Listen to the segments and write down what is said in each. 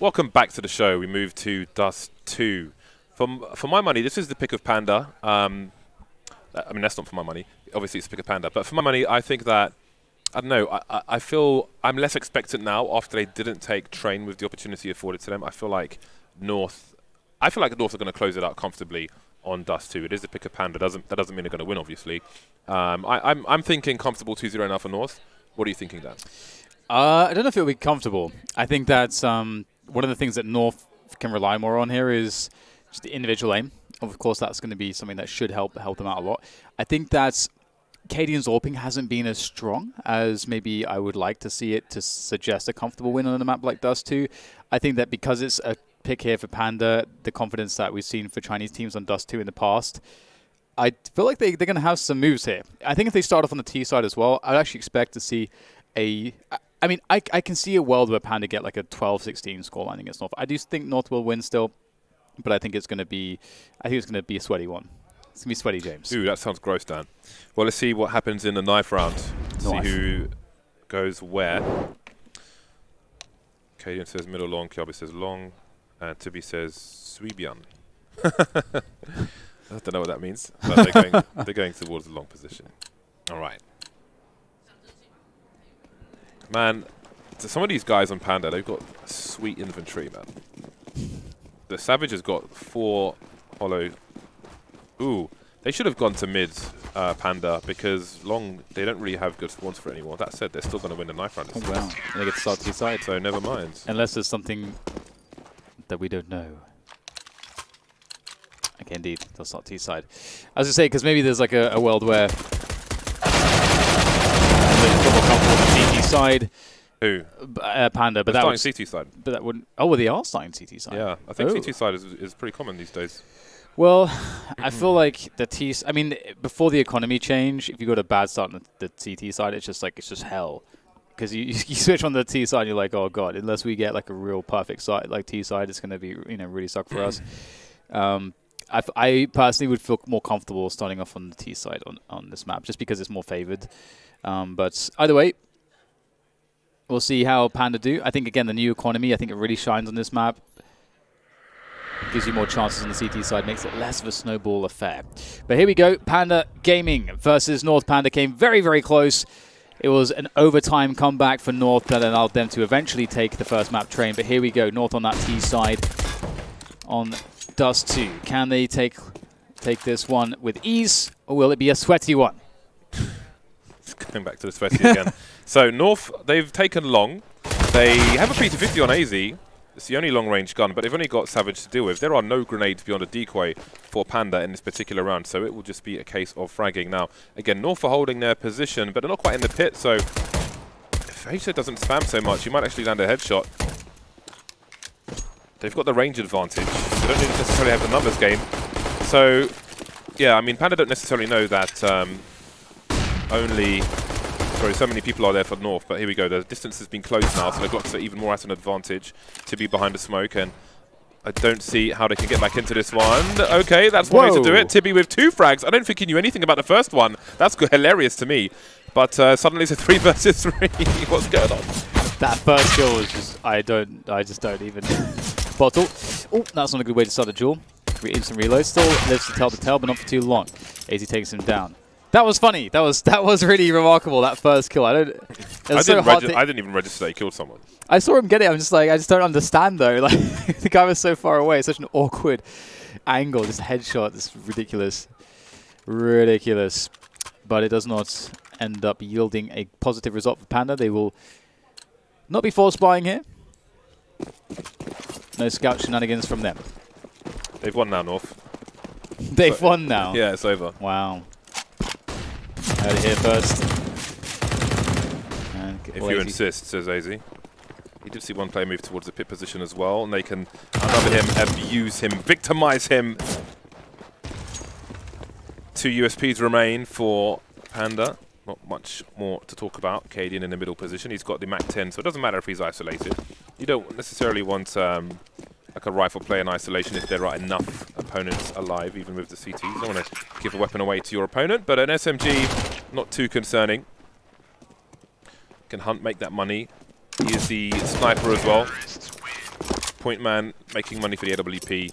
Welcome back to the show. We move to Dust2. For my money, this is the pick of Panda. I mean, that's not for my money. Obviously, it's the pick of Panda. But for my money, I think that, I don't know, I feel I'm less expectant now after they didn't take Train with the opportunity afforded to them. I feel like North are going to close it out comfortably on Dust2. It is the pick of Panda. That doesn't mean they're going to win, obviously. I'm thinking comfortable 2-0 now for North. What are you thinking, Dan? I don't know if it'll be comfortable. I think that's one of the things that North can rely more on here is just the individual aim. Of course, that's going to be something that should help them out a lot. I think that Cadian's AWPing hasn't been as strong as maybe I would like to see it to suggest a comfortable win on a map like Dust2. I think that because it's a pick here for Panda, the confidence that we've seen for Chinese teams on Dust2 in the past, I feel like they're going to have some moves here. I think if they start off on the T side as well, I'd actually expect to see a... I mean, I can see a world where Panda get like a 12-16 scoreline against North. I do think North will win still, but I think it's going to be a sweaty one. It's going to be sweaty, James. Ooh, that sounds gross, Dan. Well, let's see what happens in the knife round. See who goes where. Cadian says middle long, Kiabi says long, and Tibi says Sweebian. I don't know what that means, but they're going towards the long position. All right. Man, some of these guys on Panda, they've got sweet infantry, man. The Savage has got 4 hollow. Ooh, they should have gone to mid Panda because long, they don't really have good spawns for it anymore. That said, they're still going to win the knife round. Oh, wow. And they get to start T side. So never mind. Unless there's something that we don't know. Okay, indeed, they'll start T side. I was going to say, because maybe there's like a world where CT side. Who? Panda, but they're that starting CT side. But that wouldn't. Oh, well, they are starting CT side. Yeah, I think CT side is pretty common these days. Well, I feel like the T. I mean, before the economy change, if you got a bad start on the CT side, it's just hell. Because you switch on the T side, you're like, oh god, unless we get like a real perfect side like T side, it's going to be really suck for us. I personally would feel more comfortable starting off on the T side on this map, just because it's more favored. But either way, we'll see how Panda do. I think, again, the new economy, I think it really shines on this map. Gives you more chances on the CT side, makes it less of a snowball affair. But here we go. Panda Gaming versus North. Panda came very, very close. It was an overtime comeback for North that allowed them to eventually take the first map Train. But here we go. North on that T side on Dust2. Can they take this one with ease, or will it be a sweaty one? Going back to the sweaty again. So North, they've taken long. They have a P250 on AZ. It's the only long-range gun, but they've only got Savage to deal with. There are no grenades beyond a decoy for Panda in this particular round, so it will just be a case of fragging. Now, again, North are holding their position, but they're not quite in the pit, so if Aisha doesn't spam so much, he might actually land a headshot. They've got the range advantage. They don't necessarily have the numbers game. So, yeah, I mean, Panda don't necessarily know that so many people are there for North, but here we go. The distance has been closed now, so the Glocks are even more at an advantage to be behind the smoke, and I don't see how they can get back into this one. Okay, that's one way to do it. Tibi with 2 frags. I don't think he knew anything about the first one. That's hilarious to me. But suddenly it's a 3 versus 3. What's going on? That first kill was just, I just don't even bottle. Oh, that's not a good way to start a duel. Instant reload. Still lives to tell the tale, but not for too long. AZ takes him down. That was funny. That was really remarkable. That first kill. I didn't even register that he killed someone. I saw him get it. I'm just like, I just don't understand though. Like the guy was so far away. Such an awkward angle. Just headshot. It's ridiculous, ridiculous. But it does not end up yielding a positive result for Panda. They will not be force buying here. No scout shenanigans from them. They've won now, North. They've won now. Yeah, it's over. Wow. Heard it here first. And if you insist, says AZ. He did see one player move towards the pit position as well, and they can unravel him, abuse him, victimize him. 2 USPs remain for Panda. Not much more to talk about. Cadian in the middle position. He's got the Mac 10, so it doesn't matter if he's isolated. You don't necessarily want like a rifle player in isolation if there are enough opponents alive, even with the CTs. You don't want to give a weapon away to your opponent, but an SMG, not too concerning. Can Hunt make that money. He is the sniper as well. point man making money for the AWP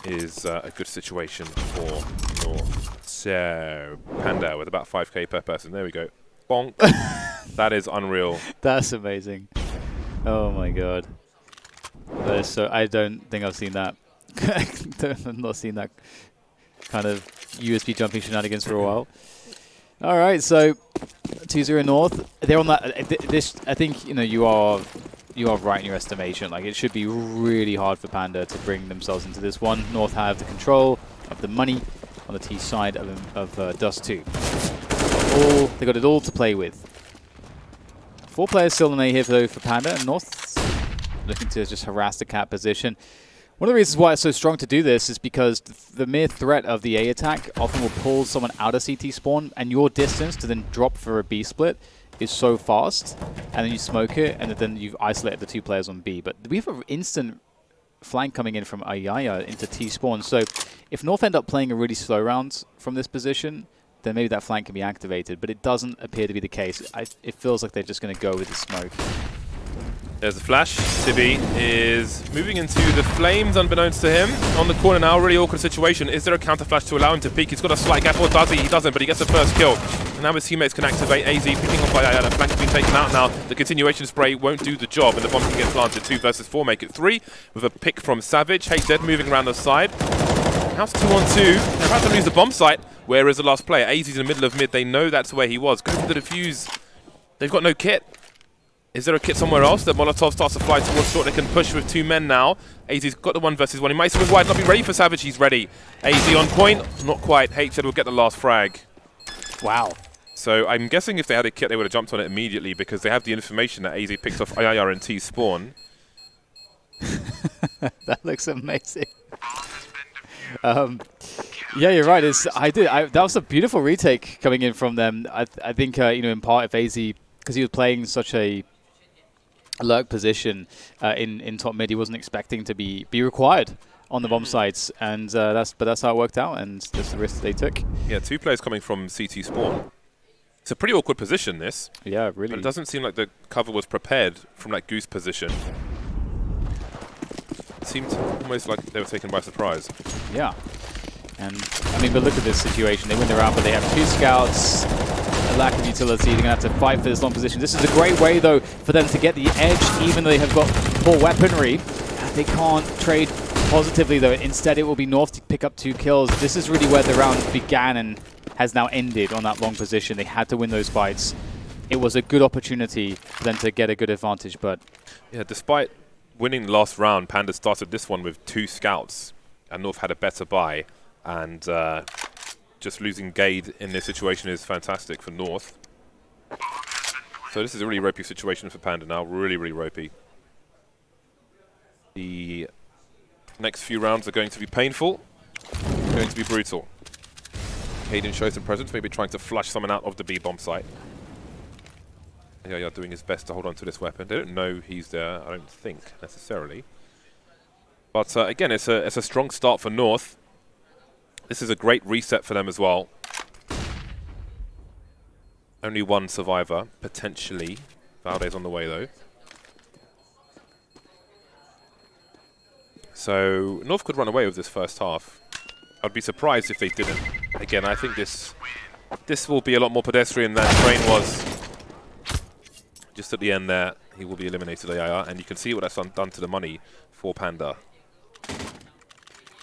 is a good situation for North. So, Panda with about 5k per person. There we go. Bonk. That is unreal. That's amazing. Oh my god. That is so. I don't think I've seen that. I've not seen that kind of USB jumping shenanigans for a while. All right, so 2-0 North. They're on that. This, I think, you are right in your estimation. Like, it should be really hard for Panda to bring themselves into this one. North have the control of the money on the T side of Dust2. They got it all to play with. 4 players still in A here though for Panda, and North looking to just harass the cap position. One of the reasons why it's so strong to do this is because the mere threat of the A attack often will pull someone out of CT spawn, and your distance to then drop for a B split is so fast, and then you smoke it, and then you've isolated the 2 players on B. But we have an instant flank coming in from Ayaya into T spawn, so if North end up playing a really slow round from this position, then maybe that flank can be activated, but it doesn't appear to be the case. It feels like they're just going to go with the smoke. There's a flash. Tibi is moving into the flames, unbeknownst to him. On the corner now, really awkward situation. Is there a counter flash to allow him to peek? He's got a slight gap, or does he? He doesn't, but he gets the first kill. And now his teammates can activate. AZ picking up by Ayala. Flank has been taken out now. The continuation spray won't do the job, and the bomb can get planted. 2 versus 4, make it 3. With a pick from Savage. HZ moving around the side. House 2 on 2. They're about to lose the bomb site. Where is the last player? AZ's in the middle of mid. They know that's where he was. Go for the defuse. They've got no kit. Is there a kit somewhere else? The Molotov starts to fly towards short. They can push with 2 men now. AZ's got the 1 versus 1. He might swing wide, not be ready for Savage. He's ready. AZ on point. Not quite. HZ will get the last frag. Wow. So I'm guessing if they had a kit, they would have jumped on it immediately because they have the information that AZ picked off IIR and T spawn. That looks amazing. Yeah, you're right. That was a beautiful retake coming in from them. I think in part if AZ, because he was playing such a lurk position in top mid, he wasn't expecting to be required on the bomb sites, and that's how it worked out, and that's the risk they took. Yeah, 2 players coming from CT spawn. It's a pretty awkward position, this. Yeah, really. But it doesn't seem like the cover was prepared from that goose position. It seemed almost like they were taken by surprise. Yeah. And, I mean, but look at this situation. They win the round, but they have 2 scouts, a lack of utility. They're going to have to fight for this long position. This is a great way, though, for them to get the edge, even though they have got poor weaponry. They can't trade positively, though. Instead, it will be North to pick up 2 kills. This is really where the round began and has now ended on that long position. They had to win those fights. It was a good opportunity for them to get a good advantage, but... Yeah, despite winning the last round, Panda started this one with 2 scouts, and North had a better buy. And just losing Gade in this situation is fantastic for North. So this is a really ropey situation for Panda now. Really, really ropey. The next few rounds are going to be painful. Going to be brutal. Hayden shows some presence, maybe trying to flush someone out of the B bomb site. Yeah, doing his best to hold on to this weapon. They don't know he's there, I don't think, necessarily. But again, it's a strong start for North. This is a great reset for them as well. Only 1 survivor, potentially. Valde's on the way, though. So, North could run away with this first half. I'd be surprised if they didn't. Again, I think this will be a lot more pedestrian than Train was. Just at the end there, he will be eliminated, AIR, and you can see what that's done to the money for Panda.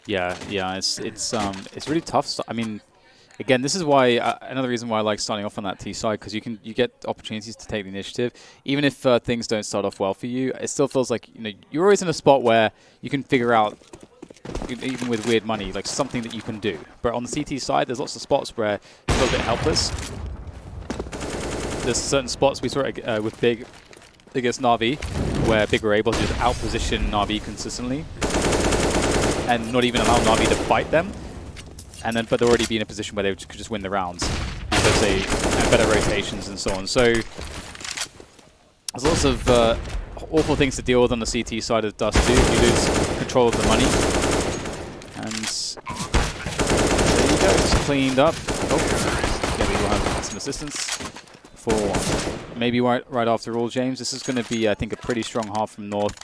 Yeah, it's really tough. I mean, again, this is why another reason why I like starting off on that T side, because you get opportunities to take the initiative, even if things don't start off well for you. It still feels like you're always in a spot where you can figure out, even with weird money, like something that you can do. But on the CT side, there's lots of spots where you feel a bit helpless. There's certain spots we saw with Big against Na'Vi, where Big were able to just outposition Na'Vi consistently, and not even allow Na'Vi to fight them, and then but they'd already be in a position where they could just win the rounds because they had better rotations and so on. So there's lots of awful things to deal with on the CT side of Dust2 if you lose control of the money. And there you go, it's cleaned up. Oh, yeah, we will have some assistance for maybe right after all, James. This is going to be, I think, a pretty strong half from North.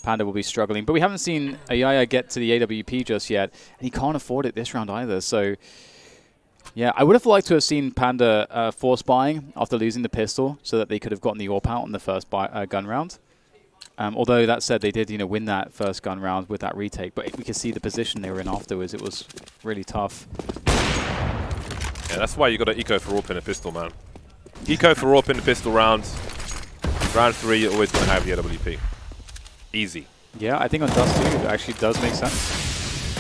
Panda will be struggling. But we haven't seen Ayaya get to the AWP just yet, and he can't afford it this round either. So, yeah, I would have liked to have seen Panda force buying after losing the pistol so that they could have gotten the AWP out on the first gun round. Although that said, they did win that first gun round with that retake, but we could see the position they were in afterwards. It was really tough. Yeah, that's why you got to eco for AWP in a pistol, man. Eco for AWP in the pistol rounds. Round 3, you're always going to have the AWP. Easy. Yeah, I think on Dust2 it actually does make sense.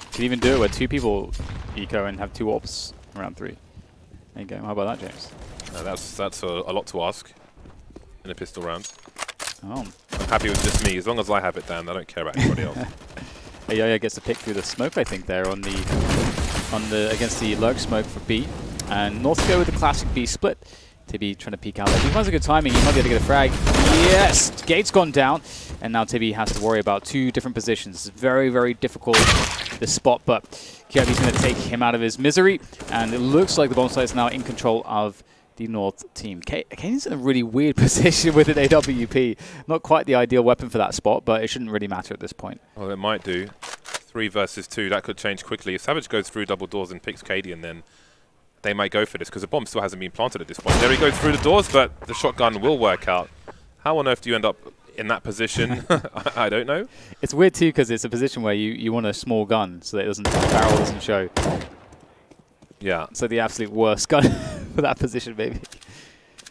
You can even do it where 2 people eco and have 2 AWPs in round 3. There you go. How about that, James? That's a lot to ask in a pistol round. Oh. I'm happy with just me. As long as I have it, Dan, I don't care about anybody else. Ayaya gets to pick through the smoke, I think, there on the against the lurk smoke for B. And North go with the classic B split. Tibby trying to peek out there. He finds a good timing. He might be able to get a frag. Yes! Gate's gone down. And now Tibby has to worry about 2 different positions. It's very, very difficult, this spot, but Kiabi's going to take him out of his misery. And it looks like the bomb site is now in control of the North team. Kane's in a really weird position with an AWP. Not quite the ideal weapon for that spot, but it shouldn't really matter at this point. Well, it might do. 3 versus 2, that could change quickly. If Savage goes through double doors and picks Cadian, then they might go for this, because the bomb still hasn't been planted at this point. There he goes through the doors, but the shotgun will work out. How on earth do you end up in that position? I don't know. It's weird, too, because it's a position where you want a small gun, so that the barrel doesn't show. Yeah. So the absolute worst gun for that position, maybe.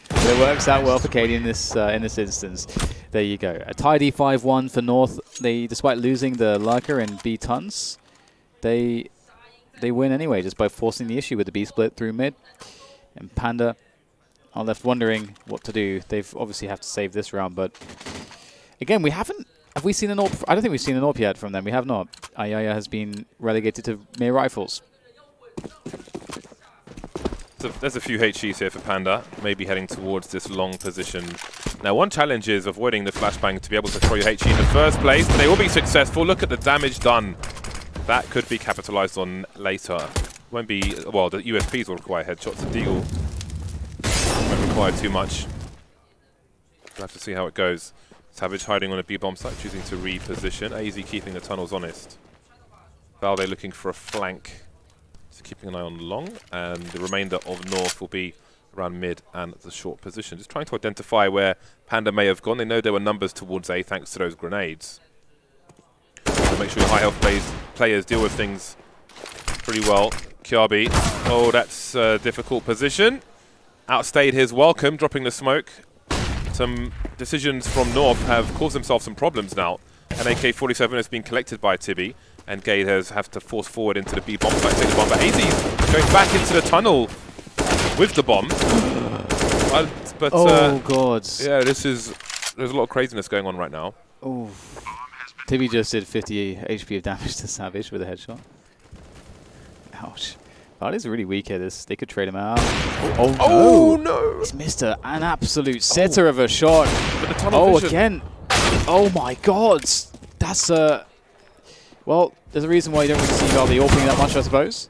But it works out well for Katie in this instance. There you go. A tidy 5-1 for North. They, despite losing the Lurker and B tons, they win anyway just by forcing the issue with the B split through mid. And Panda are left wondering what to do. They've obviously have to save this round, but again, we haven't. Have we seen an AWP? I don't think we've seen an AWP yet from them. We have not. Ayaya has been relegated to mere rifles. So there's a few HEs here for Panda, maybe heading towards this long position. Now, one challenge is avoiding the flashbang to be able to throw your HE in the first place. They will be successful. Look at the damage done. That could be capitalized on later. Won't be, well, the USPs will require headshots. The Deagle won't require too much. We'll have to see how it goes. Savage hiding on a B-bomb site, choosing to reposition. AZ keeping the tunnels honest. Valde looking for a flank. So keeping an eye on long. And the remainder of North will be around mid and the short position. Just trying to identify where Panda may have gone. They know there were numbers towards A thanks to those grenades. So make sure your high health players deal with things pretty well. Kiabi. Oh, that's a difficult position. Outstayed his welcome, dropping the smoke. Some decisions from North have caused themselves some problems now. An AK-47 has been collected by Tibby, and Gade has to force forward into the B bomb site, take the bomb. But AZ going back into the tunnel with the bomb. But oh, God. Yeah, there's a lot of craziness going on right now. Oh. Tibby just did 50 HP of damage to Savage with a headshot. Ouch. That is really weak here. They could trade him out. Oh, no! He's missed an absolute sitter of a shot. But the tunnel vision. Again. Oh, my God. That's well, there's a reason why you don't really see Valde AWPing that much, I suppose.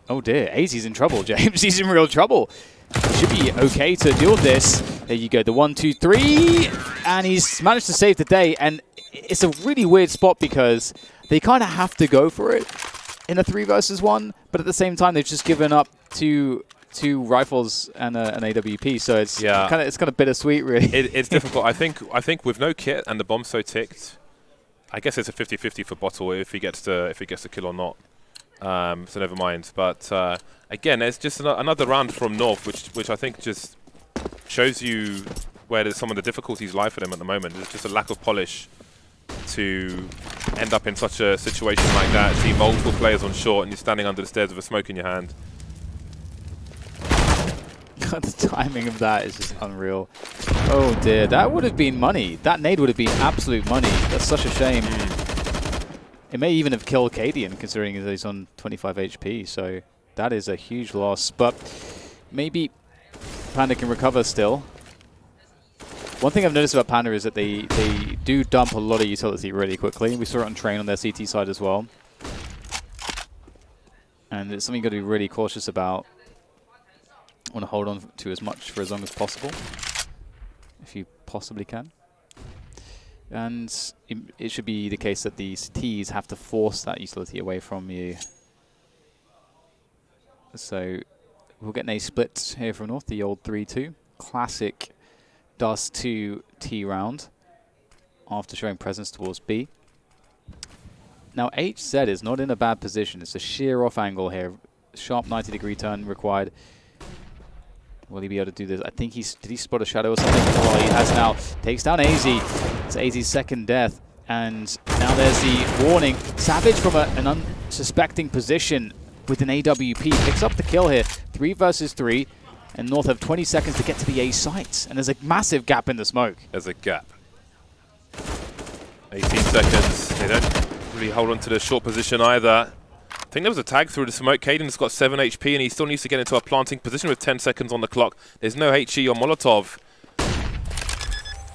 Oh, dear. AZ's in trouble, James. He's in real trouble. He should be okay to deal with this. There you go. The 1, 2, 3. And he's managed to save the day. And it's a really weird spot because they kind of have to go for it in a 3 versus 1, but at the same time they've just given up two rifles and an AWP, so it's kind of bittersweet, really. It's difficult. I think with no kit and the bomb so ticked, I guess it's a 50-50 for Bottle if he gets the kill or not. So never mind. But again, it's just another round from North, which I think just shows you where some of the difficulties lie for them at the moment. There's just a lack of polish to end up in such a situation like that. See multiple players on short and you're standing under the stairs with a smoke in your hand. The timing of that is just unreal. Oh dear, that would have been money. That nade would have been absolute money. That's such a shame. It may even have killed Cadian, considering that he's on 25 HP, so that is a huge loss. But maybe Panda can recover still. One thing I've noticed about Panda is that they do dump a lot of utility really quickly. We saw it on Train on their CT side as well. And it's something you've got to be really cautious about. Want to hold on to as much for as long as possible, if you possibly can. And it should be the case that these Ts have to force that utility away from you. So we'll get an A split here from North, the old 3-2. Classic Dust2 T round after showing presence towards B. Now HZ is not in a bad position. It's a sheer off angle here. Sharp 90-degree turn required. Will he be able to do this? I think did he spot a shadow or something? Well, he has now. Takes down AZ. It's AZ's second death. And now there's the warning. Savage from an unsuspecting position with an AWP picks up the kill here. 3 versus 3. And North have 20 seconds to get to the A site. And there's a massive gap in the smoke. There's a gap. 18 seconds. They don't really hold on to the short position either. I think there was a tag through the smoke. Caden's got 7 HP and he still needs to get into a planting position with 10 seconds on the clock. There's no HE on Molotov.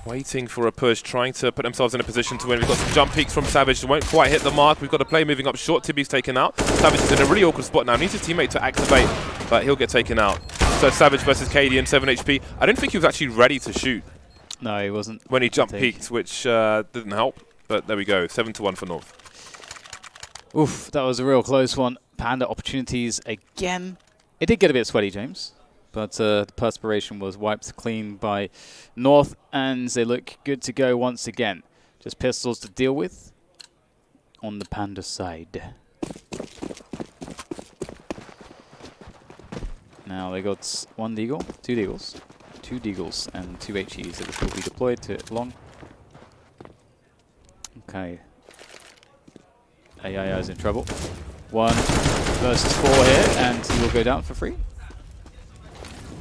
Waiting for a push, trying to put themselves in a position to win. We've got some jump peaks from Savage. They won't quite hit the mark. We've got a play moving up short. Tibby's taken out. Savage is in a really awkward spot now. Needs his teammate to activate, but he'll get taken out. So Savage versus Cadian, 7 HP. I don't think he was actually ready to shoot. No, he wasn't. When he jump peaked, which didn't help. But there we go, 7-1 for North. Oof, that was a real close one. Panda opportunities again. It did get a bit sweaty, James, but the perspiration was wiped clean by North, and they look good to go once again. Just pistols to deal with on the Panda side. Now they got 1 deagle, 2 deagles, 2 deagles, and 2 HEs that will be deployed to long. Okay. AI is in trouble. 1 versus 4 here, and he will go down for free.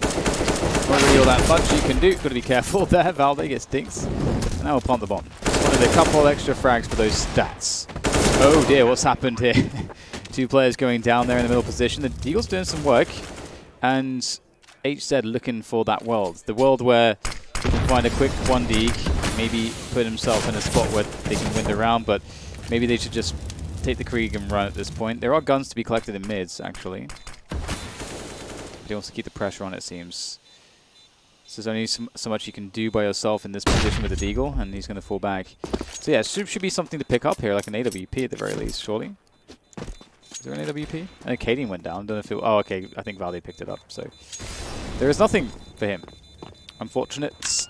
Not really all that much you can do. Got to be careful there. Valde gets dinks. And now we'll plant the bomb. Wanted a couple extra frags for those stats. Oh dear, what's happened here? 2 players going down there in the middle position. The Deagle's doing some work, and HZ looking for that world. The world where he can find a quick 1 deag, maybe put himself in a spot where they can win the round, but maybe they should just take the Krieg and run at this point. There are guns to be collected in mids, actually. He wants to keep the pressure on, it seems. So there's only so much you can do by yourself in this position with the Deagle, and he's going to fall back. So yeah, it should be something to pick up here, like an AWP at the very least, surely. Is there an AWP? I know Cadian went down. Don't know if it, oh, okay, I think Valde picked it up. So there is nothing for him. Unfortunate.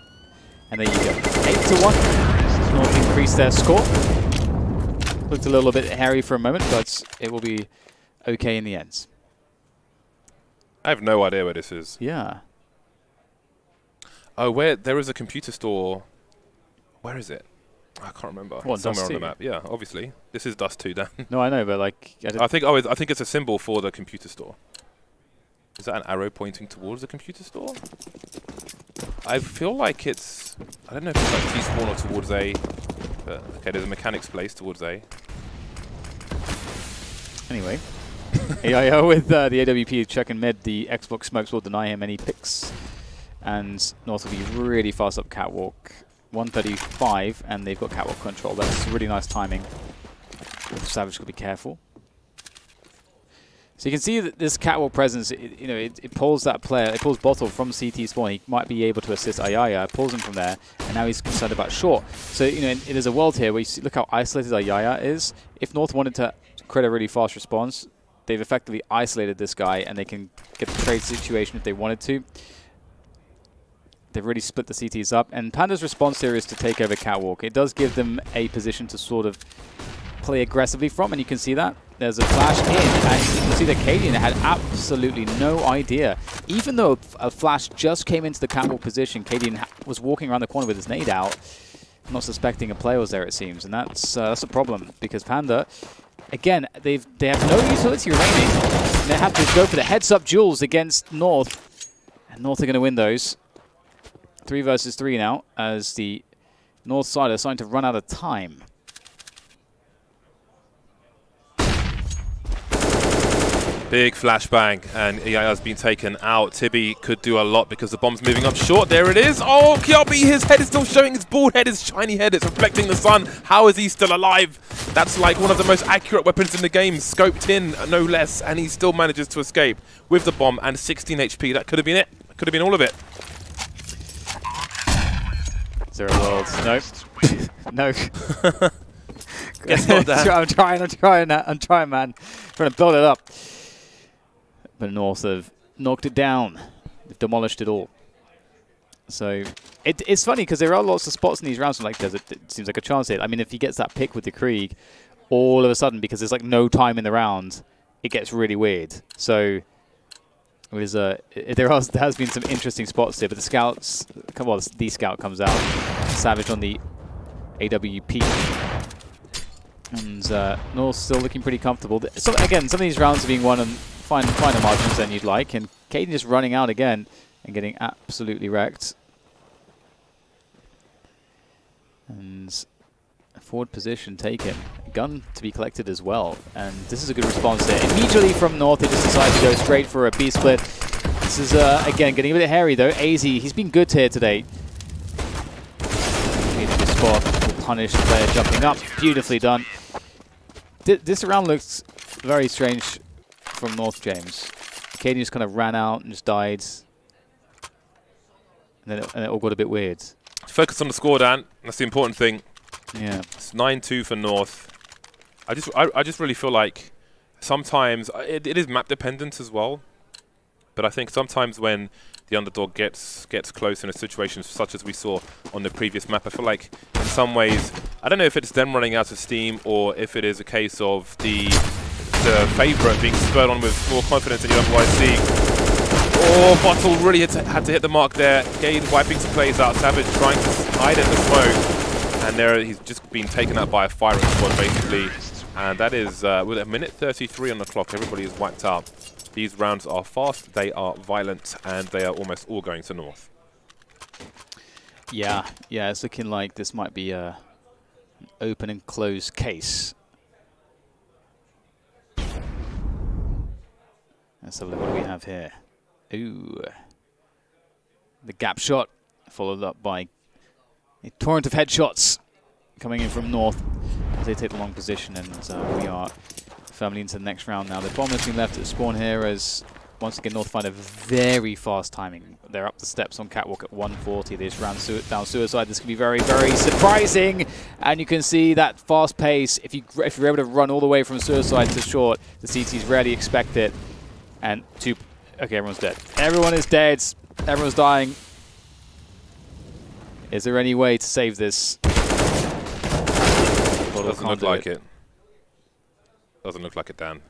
And there you go. 8-1. North increased their score. Looked a little bit hairy for a moment, but it will be okay in the end. I have no idea where this is. Yeah. Oh, where there is a computer store. Where is it? I can't remember. What, somewhere Dust2? on the map. Yeah, obviously. This is Dust2, Dan. No, I know, but like I think it's a symbol for the computer store. Is that an arrow pointing towards the computer store? I feel like it's, I don't know if it's like T-spawn or towards A. But okay, there's a mechanics place towards A. Anyway, AIO with the AWP checking mid. The Xbox smokes will deny him any picks. And North will be really fast up catwalk. 135, and they've got catwalk control. That's really nice timing. Savage could be careful. So you can see that this catwalk presence, it pulls that player, it pulls Bottle from CT spawn. He might be able to assist Ayaya, pulls him from there, and now he's concerned about short. So, there's a world here where you see, look how isolated Ayaya is. If North wanted to create a really fast response, they've effectively isolated this guy, and they can get the trade situation if they wanted to. They've really split the CTs up, and Panda's response here is to take over catwalk. It does give them a position to sort of play aggressively from, and you can see that. There's a flash in, and you can see that Cadian had absolutely no idea. Even though a flash just came into the catwalk position, Cadian was walking around the corner with his nade out, not suspecting a player was there, it seems. And that's a problem, because Panda, again, they have no utility remaining. And they have to go for the heads-up duels against North, and North are going to win those. 3 versus 3 now, as the North side are starting to run out of time. Big flashbang, and EIR's been taken out. Tibby could do a lot because the bomb's moving up short. There it is. Oh, Kyobi, his head is still showing. His bald head, his shiny head. It's reflecting the sun. How is he still alive? That's like one of the most accurate weapons in the game. Scoped in, no less, and he still manages to escape with the bomb and 16 HP. That could have been it. That could have been all of it. Zero worlds. Nope. No. Guess not, Dan. I'm trying, man. Trying to build it up. But North have knocked it down. They've demolished it all. So it's funny because there are lots of spots in these rounds where like it seems like a chance hit. I mean, if he gets that pick with the Krieg, all of a sudden, because there's like no time in the round, it gets really weird. So it was, there has been some interesting spots here, but the scouts, well, the scout comes out, Savage on the AWP, and North still looking pretty comfortable. So again, some of these rounds are being won on finer margins than you'd like, and Caden just running out again and getting absolutely wrecked. And a forward position taken. A gun to be collected as well. And this is a good response there. Immediately from North, they just decide to go straight for a B-split. This is, again, getting a bit hairy though. AZ, he's been good here today. Made a good spot. Will punish the player jumping up. Beautifully done. This round looks very strange from North, James. Caden just kind of ran out and just died. And then it all got a bit weird. Focus on the score, Dan. That's the important thing. Yeah. It's 9-2 for North. I just really feel like sometimes it is map dependent as well. But I think sometimes when the underdog gets close in a situation such as we saw on the previous map, I feel like in some ways, I don't know if it's them running out of steam or if it is a case of the favourite being spurred on with more confidence than you otherwise see. Oh, Bottle really had to hit the mark there. Gade wiping some plays out. Savage trying to hide in the smoke. And there he's just been taken out by a firing squad, basically. And that is, with a minute 33 on the clock, everybody is wiped out. These rounds are fast, they are violent, and they are almost all going to North. Yeah, it's looking like this might be an open and closed case. Let's have a look. What do we have here? Ooh. The gap shot, followed up by a torrent of headshots coming in from North as they take the long position, and we are firmly into the next round now. The bomb has been left at spawn here as, once again, North find a very fast timing. They're up the steps on Catwalk at 140. They just ran down Suicide. This can be very, very surprising. And you can see that fast pace. If you're able to run all the way from Suicide to short, the CTs rarely expect it. And okay, everyone's dead. Everyone is dead. Everyone's dying. Is there any way to save this? Doesn't look like it. Doesn't look like it, Dan.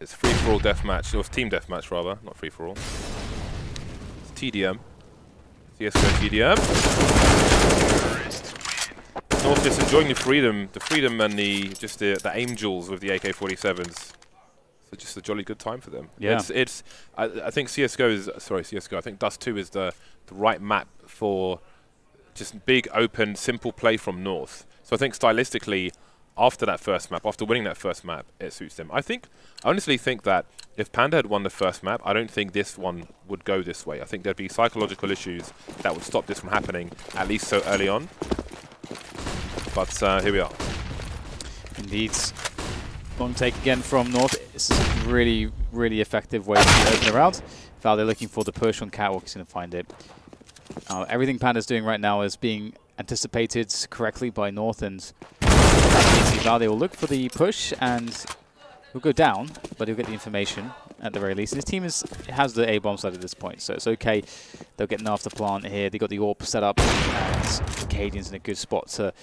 It's free-for-all deathmatch. It was team deathmatch, rather, not free-for-all. It's TDM. CSGO TDM. North just enjoying the freedom and the angels with the AK-47s. So just a jolly good time for them. Yeah. I think CSGO is, sorry, CSGO, I think Dust2 is the right map for just big, open, simple play from North. So I think stylistically, after that first map, after winning that first map, it suits them. I honestly think that if Panda had won the first map, I don't think this one would go this way. I think there'd be psychological issues that would stop this from happening, at least so early on. But here we are. Indeed. Long take again from North. This is a really, really effective way to open the round. Val, they're looking for the push on Catwalk. He's going to find it. Everything Panda's doing right now is being anticipated correctly by North, and Val, they will look for the push and he'll go down, but he'll get the information at the very least. And his team has the A-bomb side at this point, so it's okay. They'll get an after plant here. They got the AWP set up, and Cadian's in a good spot to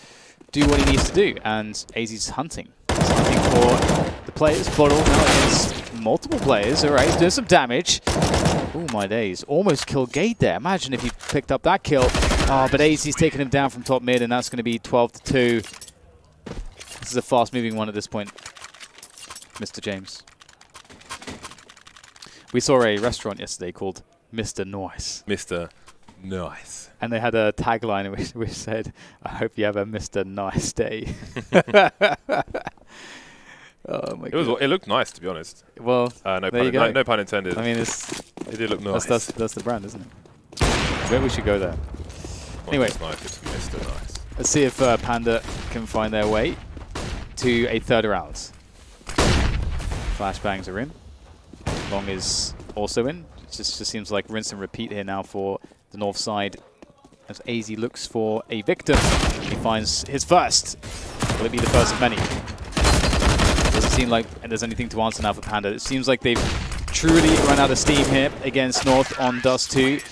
do what he needs to do. And AZ's hunting. He's hunting for the players. Bottle now against multiple players. All right, he's doing some damage. Oh my days! Almost killed Gade there. Imagine if he picked up that kill. Oh, but AZ's taking him down from top mid, and that's going to be 12-2. This is a fast-moving one at this point, Mr. James. We saw a restaurant yesterday called Mr. Nice. Mr. Nice. And they had a tagline which said, "I hope you have a Mr. Nice day." Oh my God. It looked nice, to be honest. Well, no pun intended. I mean, it did look nice. That's the brand, isn't it? Maybe we should go there. Anyway, it's Mr. Nice. Let's see if Panda can find their way to a third round. Flashbangs are in. Long is also in. It just seems like rinse and repeat here now for the North side. as AZ looks for a victim. He finds his first. Will it be the first of many? Doesn't seem like there's anything to answer now for Panda. It seems like they've truly run out of steam here against North on Dust2.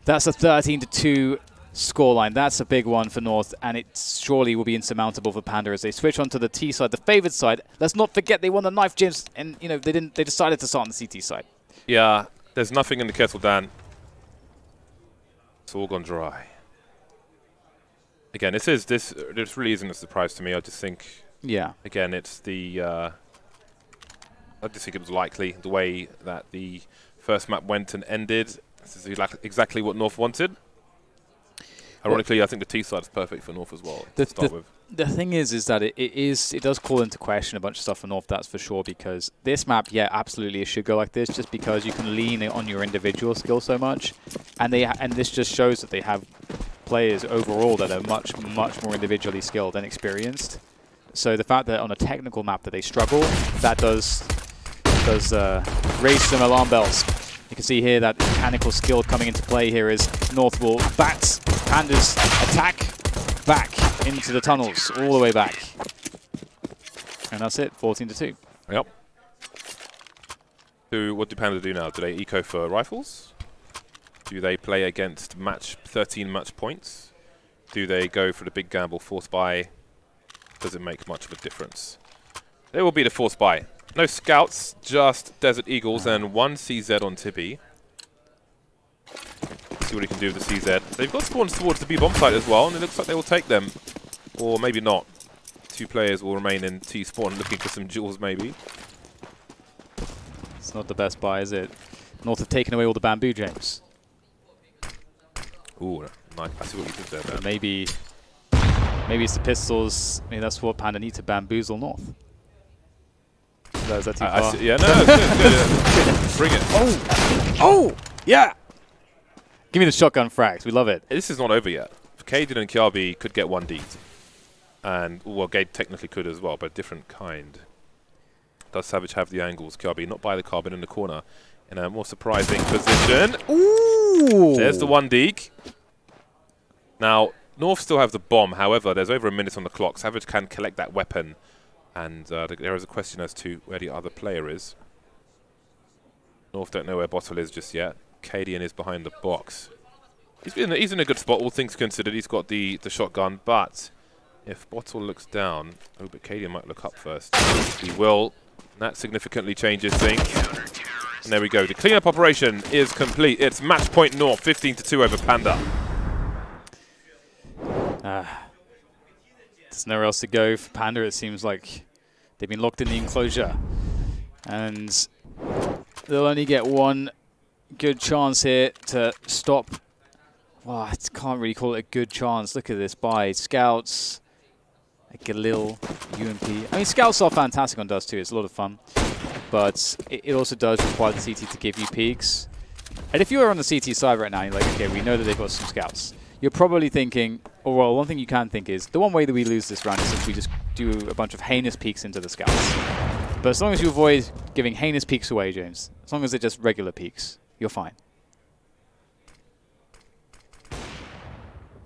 That's a 13-2 scoreline. That's a big one for North, and it surely will be insurmountable for Panda as they switch onto the T side, the favored side. Let's not forget they won the knife gyms, and you know they decided to start on the CT side. Yeah, there's nothing in the kettle, Dan. It's all gone dry. Again, this really isn't a surprise to me. I just think, yeah, again, it's the I just think it was likely the way that the first map went and ended. This is exactly what North wanted. Ironically, I think the T side is perfect for North as well to start with. The thing is that it does call into question a bunch of stuff for North, that's for sure, because this map, yeah, absolutely it should go like this, just because you can lean on your individual skill so much, and this just shows that they have players overall that are much more individually skilled and experienced. So the fact that on a technical map that they struggle, that does raise some alarm bells. You can see here that mechanical skill coming into play here is North will bat Panda's attack back into the tunnels, all the way back. And that's it, 14-2. Yep. So what do Panda do now? Do they eco for rifles? Do they play against 13 match points? Do they go for the big gamble, force buy? Does it make much of a difference? They will be the force buy. No scouts, just Desert Eagles and one CZ on Tibby. See what he can do with the CZ. They've got spawns towards the B-bomb site as well, and it looks like they will take them. Or maybe not. Two players will remain in T-spawn looking for some jewels, maybe. It's not the best buy, is it? North have taken away all the bamboo, James. Ooh, nice. I see what you did there, man. Maybe it's the pistols. Maybe that's what Panda need to bamboozle North. Is that too far? Yeah, no, it's good. Bring it. Oh, yeah. Give me the shotgun frags. We love it. This is not over yet. Kaden and Kiabi could get 1D'd. And, well, Gade technically could as well, but a different kind. Does Savage have the angles? Kiabi not by the carbon in the corner. In a more surprising position. Ooh! There's the 1D. Now, North still have the bomb. However, there's over a minute on the clock. Savage can collect that weapon. And there is a question as to where the other player is. North don't know where Bottle is just yet. Cadian is behind the box. He's in a good spot, all things considered. He's got the shotgun, but if Bottle looks down... Oh, but Cadian might look up first. He will. That significantly changes things. And there we go. The cleanup operation is complete. It's match point North, 15-2 over Panda. There's nowhere else to go for Panda. It seems like they've been locked in the enclosure. And they'll only get one good chance here to stop. Well, I can't really call it a good chance. Look at this buy. Scouts, a Galil, UMP. I mean, Scouts are fantastic on Dust2. It's a lot of fun. But it also does require the CT to give you peaks. And if you are on the CT side right now, you're like, okay, we know that they've got some Scouts. You're probably thinking, or well, one thing you can think is, the one way that we lose this round is if we just do a bunch of heinous peeks into the Scouts. But as long as you avoid giving heinous peeks away, James, as long as they're just regular peeks, you're fine.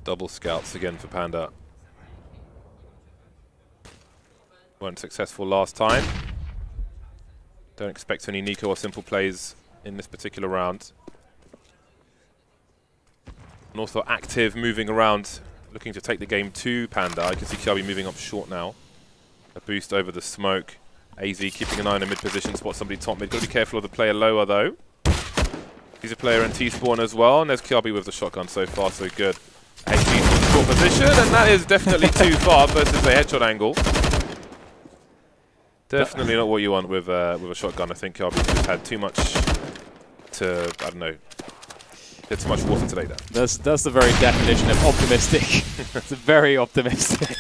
Double Scouts again for Panda. Weren't successful last time. Don't expect any Nico or simple plays in this particular round. North are active, moving around, looking to take the game to Panda. I can see Kiabi moving up short now. A boost over the smoke. AZ keeping an eye on the mid position, spot somebody top mid. Got to be careful of the player lower though. He's a player in T-spawn as well, and there's Kiabi with the shotgun. So far, so good. AZ in short position, and that is definitely too far versus the headshot angle. Definitely not what you want with a shotgun. I think Kiabi just had too much to, I don't know, get too much water today there. That's the very definition of optimistic. It's very optimistic.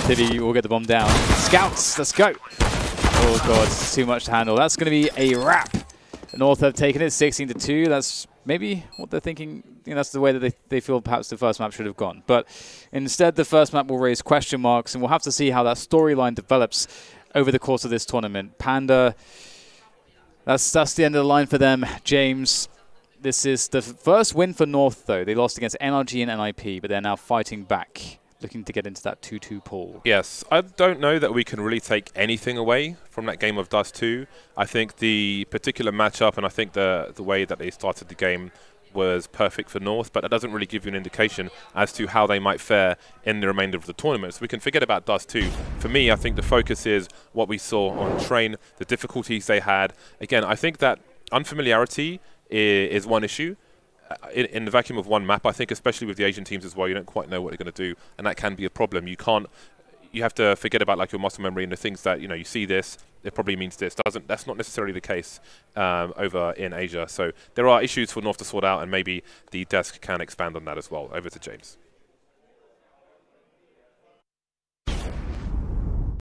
Tibby will get the bomb down. Scouts, let's go. Oh god, it's too much to handle. That's going to be a wrap. North have taken it 16-2. That's maybe what they're thinking. You know, that's the way that they feel perhaps the first map should have gone. But instead, the first map will raise question marks, and we'll have to see how that storyline develops over the course of this tournament. Panda, that's the end of the line for them. James, This is the first win for North, though. They lost against NRG and NIP, but they're now fighting back, looking to get into that 2-2 pool. Yes, I don't know that we can really take anything away from that game of Dust2. I think the particular matchup and I think the way that they started the game was perfect for North, but that doesn't really give you an indication as to how they might fare in the remainder of the tournament. So we can forget about Dust2. For me, I think the focus is what we saw on Train, the difficulties they had. Again, I think that unfamiliarity is one issue. In the vacuum of one map, I think, especially with the Asian teams as well, you don't quite know what they're going to do, and that can be a problem. You have to forget about like your muscle memory and the things that, you see this, it probably means this. That's not necessarily the case over in Asia. So there are issues for North to sort out, and maybe the desk can expand on that as well. Over to James.